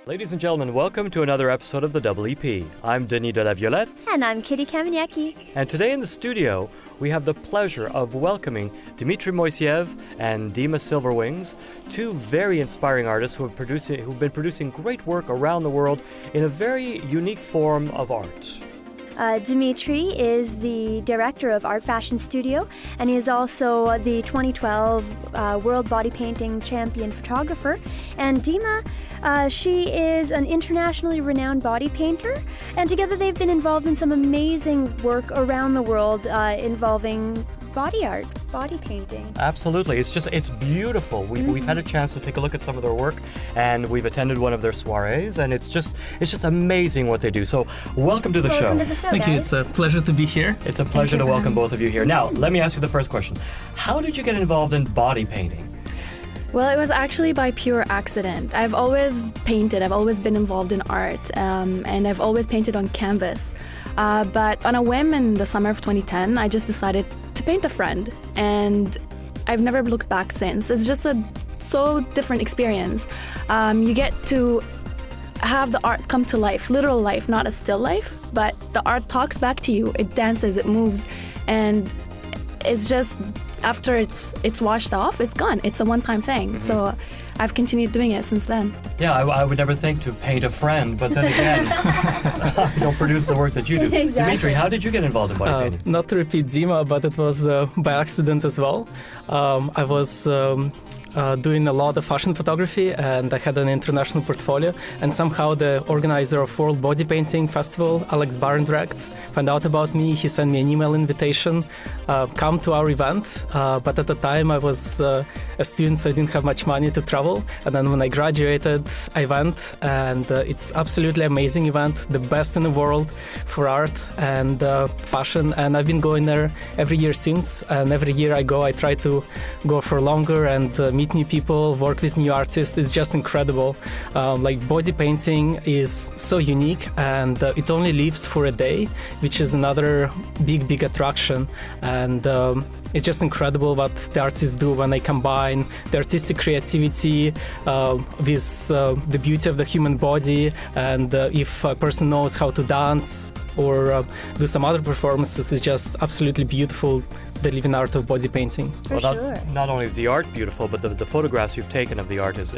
Ladies and gentlemen, welcome to another episode of the Double EP. I'm Denis de la Violette. And I'm Kitty Kamenyaki. And today in the studio, we have the pleasure of welcoming Dmitri Moisseev and Dema Silverwings, two very inspiring artists who've been producing great work around the world in a very unique form of art. Dmitri is the director of Art Fashion Studio, and he is also the 2012 World Body Painting Champion photographer. And Dema, she is an internationally renowned body painter, and together they've been involved in some amazing work around the world involving body art, body painting. Absolutely. It's beautiful. We've had a chance to take a look at some of their work, and we've attended one of their soirees, and it's just amazing what they do. So welcome to the show. Welcome to the show, Thank guys. you. It's a pleasure to be here. It's a pleasure to welcome both of you here. Now, let me ask you the first question. How did you get involved in body painting? Well, it was actually by pure accident. I've always painted, I've always been involved in art, and I've always painted on canvas. But on a whim in the summer of 2010, I just decided to paint a friend, and I've never looked back since. It's just a so different experience. You get to have the art come to life, literal life, not a still life, but the art talks back to you, it dances, it moves, and it's just, after it's washed off, it's gone. It's a one-time thing. Mm-hmm. So I've continued doing it since then. Yeah, I would never think to paint a friend, but then again, you don't produce the work that you do. Exactly. Dmitri, how did you get involved in body painting? Not to repeat Dema, but it was by accident as well. I was doing a lot of fashion photography, and I had an international portfolio, and somehow the organizer of World Body Painting Festival, Alex Barendrecht, found out about me. He sent me an email invitation, come to our event, but at the time I was a student, so I didn't have much money to travel, and then when I graduated, I went, and it's absolutely amazing event, the best in the world for art and fashion, and I've been going there every year since, and every year I try to go for longer and meet new people, work with new artists. It's just incredible. Like body painting is so unique, and it only lives for a day, which is another big attraction. And it's just incredible what the artists do when they combine the artistic creativity with the beauty of the human body. And if a person knows how to dance or do some other performances, it's just absolutely beautiful, the living art of body painting. For sure. Not only is the art beautiful, but the photographs you've taken of the art it's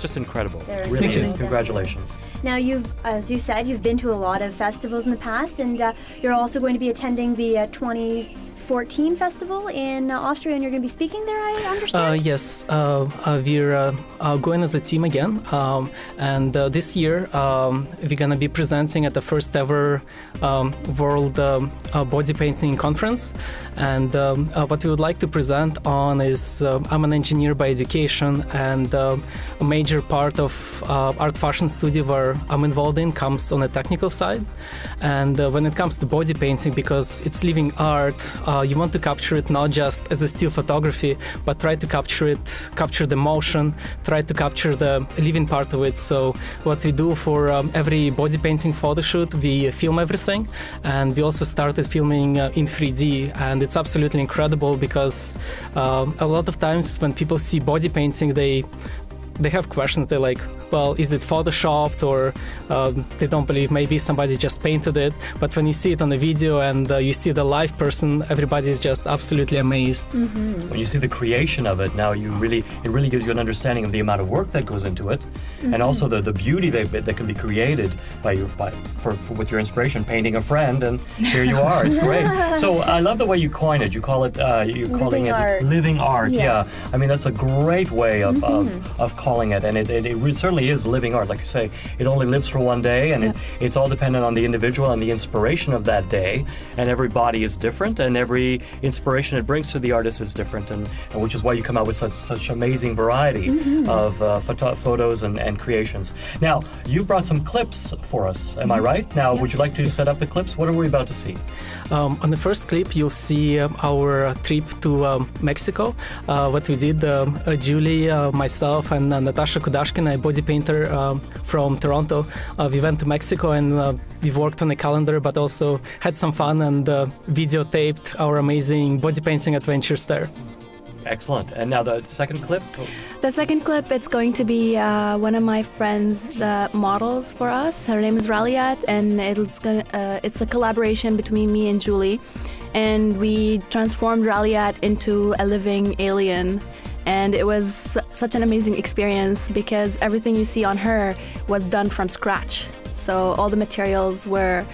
just incredible. There Really is. is. Congratulations. Now, as you said, you've been to a lot of festivals in the past, and you're also going to be attending the 2014 festival in Austria, and you're going to be speaking there, I understand? Yes, we're going as a team again, and this year we're going to be presenting at the first ever World Body Painting Conference. And what we would like to present on is I'm an engineer by education, and a major part of Art Fashion Studio where I'm involved in comes on the technical side. And when it comes to body painting, because it's living art, you want to capture it not just as a still photography, but try to capture the motion, try to capture the living part of it. So what we do for every body painting photo shoot, we film everything, and we also started filming in 3D, and it's absolutely incredible because a lot of times when people see body painting, they have questions. They're like, well, is it photoshopped, or they don't believe maybe somebody just painted it. But when you see it on the video and you see the live person, everybody is just absolutely amazed. Mm-hmm. When you see the creation of it, now it really gives you an understanding of the amount of work that goes into it, and also the beauty that can be created with your inspiration, painting a friend, and here you are. It's great. So I love the way you coin it. You call it calling it living art. Yeah. I mean, that's a great way of calling it, and it certainly is living art. Like you say, it only lives for one day, and it's all dependent on the individual and the inspiration of that day, and every body is different, and every inspiration it brings to the artist is different, and which is why you come out with such amazing variety of photos and creations. Now, you've brought some clips for us, am I right? Now, would you like to set up the clips? What are we about to see? On the first clip, you'll see our trip to Mexico. What we did, Julie, myself, and Natasha Kudashkin, a body painter from Toronto. We went to Mexico, and we worked on a calendar, but also had some fun and videotaped our amazing body painting adventures there. Excellent. And now the second clip? The second clip, it's going to be one of my friends that models for us. Her name is Raliat, and it's a collaboration between me and Julie. And we transformed Raliat into a living alien. And it was such an amazing experience because everything you see on her was done from scratch. So all the materials were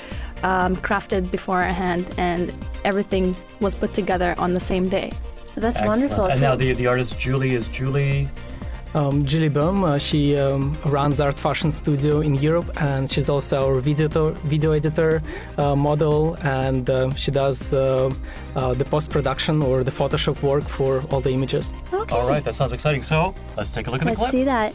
crafted beforehand, and everything was put together on the same day. That's Excellent. wonderful. And now the artist Julie is Julie. Julie Bohm, she runs Art Fashion Studio in Europe, and she's also our video editor, model, and she does the post-production or the Photoshop work for all the images. Okay. All right, that sounds exciting. So let's take a look at the Let's clip. see that.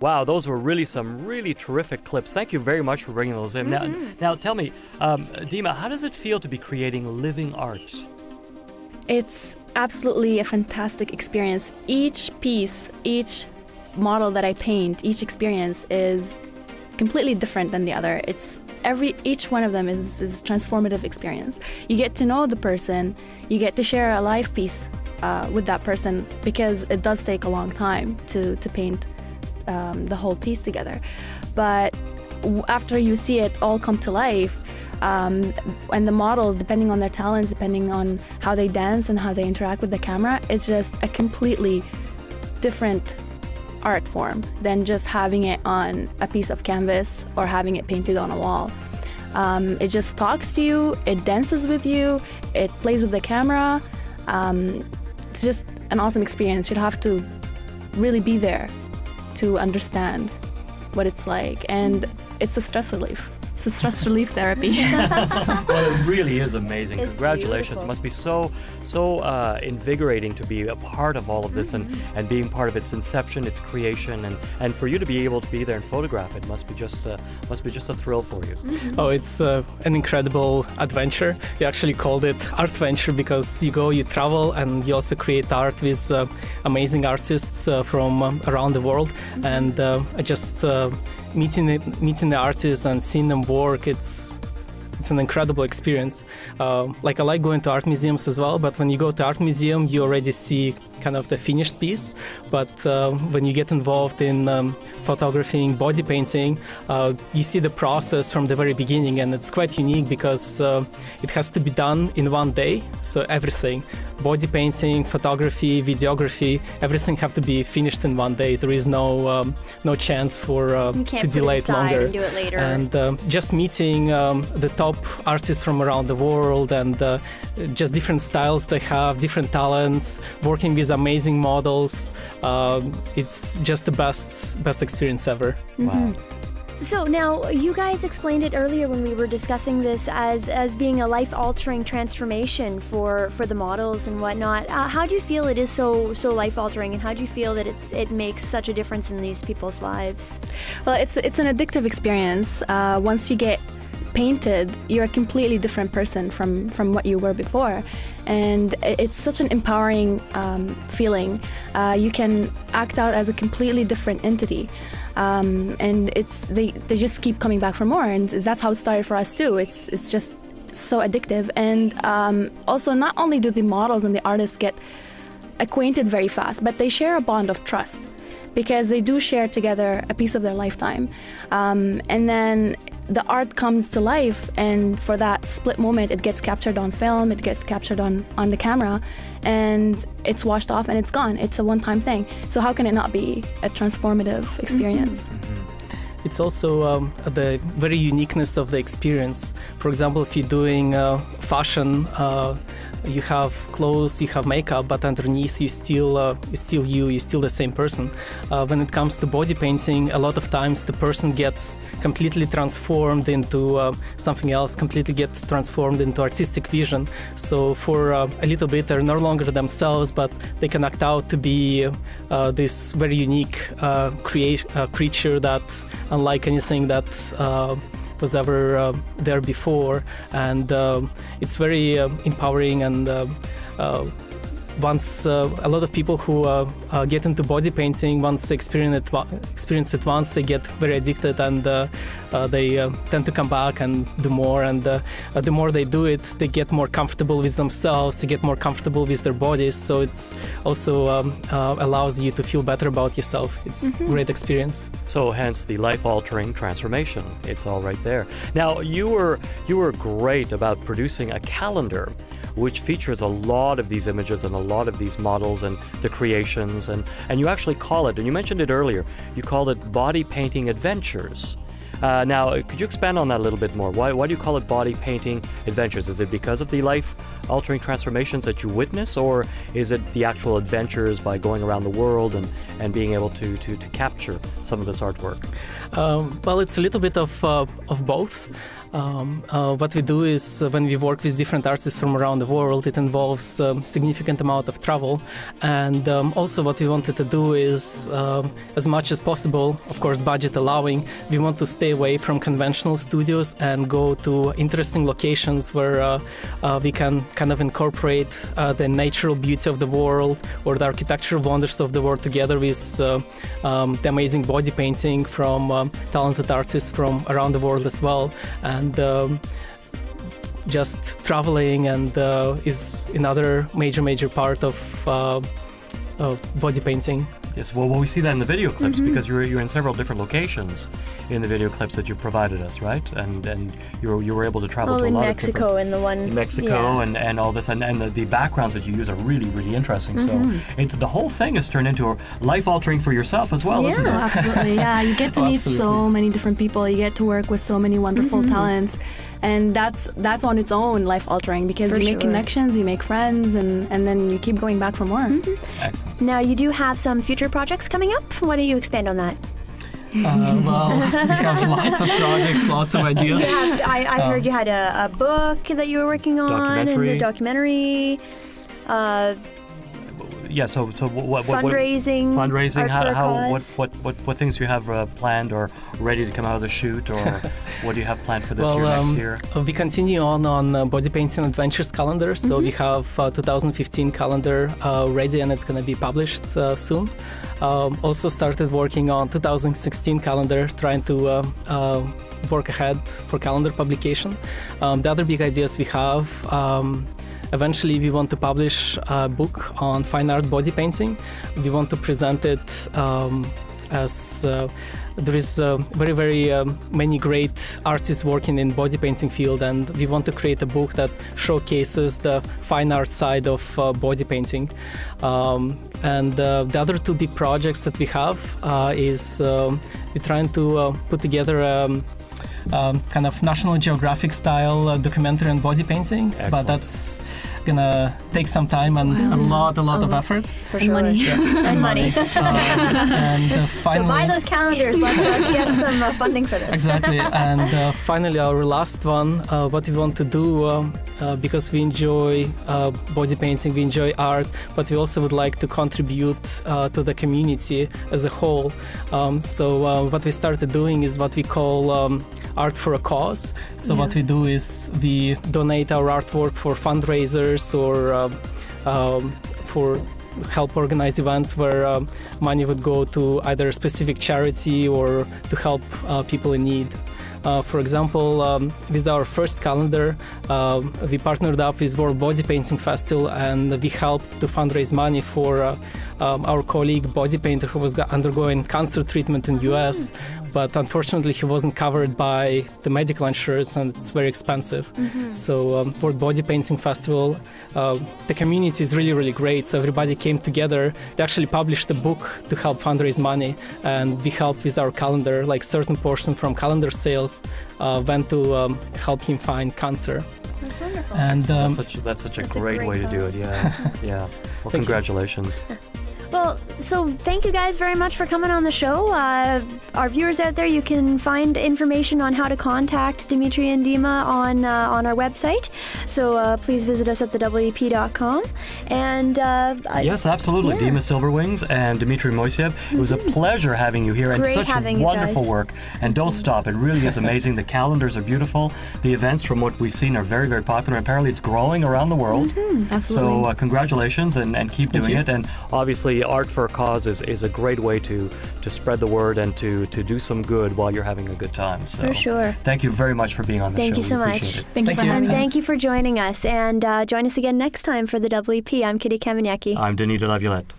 Wow, those were really some really terrific clips. Thank you very much for bringing those in. Now tell me, Dema, how does it feel to be creating living art? It's absolutely a fantastic experience. Each piece, each model that I paint, each experience is completely different than the other. Each one of them is a transformative experience. You get to know the person, you get to share a life piece with that person, because it does take a long time to paint the whole piece together. But after you see it all come to life, and the models, depending on their talents, depending on how they dance and how they interact with the camera, it's just a completely different art form than just having it on a piece of canvas or having it painted on a wall. It just talks to you, it dances with you, it plays with the camera. It's just an awesome experience. You'd have to really be there to understand what it's like, and it's a stress relief. It's a stress relief therapy. Well, it really is amazing. It's Congratulations. beautiful. It must be so invigorating to be a part of all of this and being part of its inception, its creation, and for you to be able to be there and photograph it must be just a thrill for you. Oh, it's an incredible adventure. We actually called it ArtVenture because you go, you travel, and you also create art with amazing artists from around the world. And just meeting the artists and seeing them work, it's an incredible experience. Like I like going to art museums as well, but when you go to art museum, you already see kind of the finished piece. But when you get involved in photographing, body painting, you see the process from the very beginning, and it's quite unique because it has to be done in one day. So everything, body painting, photography, videography, everything have to be finished in one day. There is no chance for to delay it longer. And do it later. And just meeting the top artists from around the world and just different styles they have, different talents, working with amazing models. It's just the best experience ever. Wow. So now, you guys explained it earlier when we were discussing this as being a life-altering transformation for the models and whatnot. How do you feel it is so life-altering, and how do you feel that it makes such a difference in these people's lives? Well, it's an addictive experience. Once you get painted, you're a completely different person from what you were before. And it's such an empowering feeling. You can act out as a completely different entity. And they just keep coming back for more, and that's how it started for us too. It's just so addictive. And also, not only do the models and the artists get acquainted very fast, but they share a bond of trust because they do share together a piece of their lifetime. And then the art comes to life, and for that split moment, it gets captured on film, it gets captured on the camera, and it's washed off and it's gone. It's a one-time thing. So how can it not be a transformative experience? It's also the very uniqueness of the experience. For example, if you're doing fashion, you have clothes, you have makeup, but underneath you're still the same person. When it comes to body painting, a lot of times the person gets completely transformed into something else, completely gets transformed into artistic vision. So for a little bit, they're no longer themselves, but they can act out to be this very unique creature that, unlike anything that was ever there before, and it's very empowering. And once a lot of people who get into body painting, once they experience it once, they get very addicted, and they tend to come back and do more. And the more they do it, they get more comfortable with themselves, they get more comfortable with their bodies. So it's also allows you to feel better about yourself. It's a great experience. So hence the life-altering transformation. It's all right there. Now, you were great about producing a calendar which features a lot of these images and a lot of these models and the creations, and you actually call it, and you mentioned it earlier, you called it Body Painting Adventures. Now, could you expand on that a little bit more? Why do you call it Body Painting Adventures? Is it because of the life-altering transformations that you witness, or is it the actual adventures by going around the world and being able to capture some of this artwork? Well, it's a little bit of both. What we do is when we work with different artists from around the world, it involves significant amount of travel. And also what we wanted to do is, as much as possible, of course budget allowing, we want to stay away from conventional studios and go to interesting locations where we can kind of incorporate the natural beauty of the world or the architectural wonders of the world together with the amazing body painting from talented artists from around the world as well. And just traveling and is another major part of body painting. Yes, well, we see that in the video clips because you're in several different locations in the video clips that you've provided us, right? And you were able to travel to a lot of different... Mexico, in the one... In Mexico, yeah. and all this, and the backgrounds that you use are really interesting. So the whole thing is turned into a life-altering for yourself as well, isn't it? Absolutely, yeah. You get to meet so many different people. You get to work with so many wonderful talents. And that's on its own life-altering because you make connections, you make friends, and then you keep going back for more. Excellent. Now, you do have some future projects coming up. Why don't you expand on that? Well, we have lots of projects, lots of ideas. I heard you had a book that you were working on, and the documentary. Yeah. So what Fundraising. fundraising? Art for a Cause. What things do you have planned or ready to come out of the shoot, or what do you have planned for this year, next year? We continue on Body Painting Adventures calendar. So we have 2015 calendar ready, and it's going to be published soon. Also started working on 2016 calendar, trying to work ahead for calendar publication. The other big ideas we have. Eventually, we want to publish a book on fine art body painting. We want to present it as there is very many great artists working in body painting field, and we want to create a book that showcases the fine art side of body painting. And the other two big projects that we have is we're trying to put together kind of National Geographic style documentary on body painting. Excellent. But that's gonna take some time and a lot of effort. For And sure. money. Yeah. And money. And finally, So buy those calendars. Let's get some funding for this. exactly. And finally, our last one, what we want to do, because we enjoy body painting, we enjoy art, but we also would like to contribute to the community as a whole. So what we started doing is what we call Art for a Cause. So what we do is we donate our artwork for fundraisers or for help organize events where money would go to either a specific charity or to help people in need. For example, with our first calendar, we partnered up with World Body Painting Festival, and we helped to fundraise money for our colleague body painter who was undergoing cancer treatment in US, but unfortunately he wasn't covered by the medical insurance, and it's very expensive. So World Body Painting Festival, the community is really great, so everybody came together. They actually published a book to help fundraise money, and we helped with our calendar, like certain portion from calendar sales went to help him find cancer. That's wonderful. And That's such a That's a great great way to do it. cause. Yeah. Yeah. Well, Thank you. congratulations. Well, so thank you guys very much for coming on the show. Our viewers out there, you can find information on how to contact Dmitri and Dema on our website. So please visit us at thewep.com. And Yes, absolutely. Yeah. Dema Silverwings and Dmitri Moisseev. It was a pleasure having you here, and Great such having you wonderful guys. work. And don't stop. It really is amazing. The calendars are beautiful. The events, from what we've seen, are very popular. Apparently, it's growing around the world. Absolutely. So congratulations, and keep doing you. it. And obviously, Art for a Cause is a great way to spread the word and to do some good while you're having a good time. So For sure. Thank you very much for being on the Thank show. you so We much. appreciate it. Thank you Thank for you. having and us. thank you for joining us. And join us again next time for the WEP. I'm Kitty Kamenyaki. I'm Denis de Laviolette.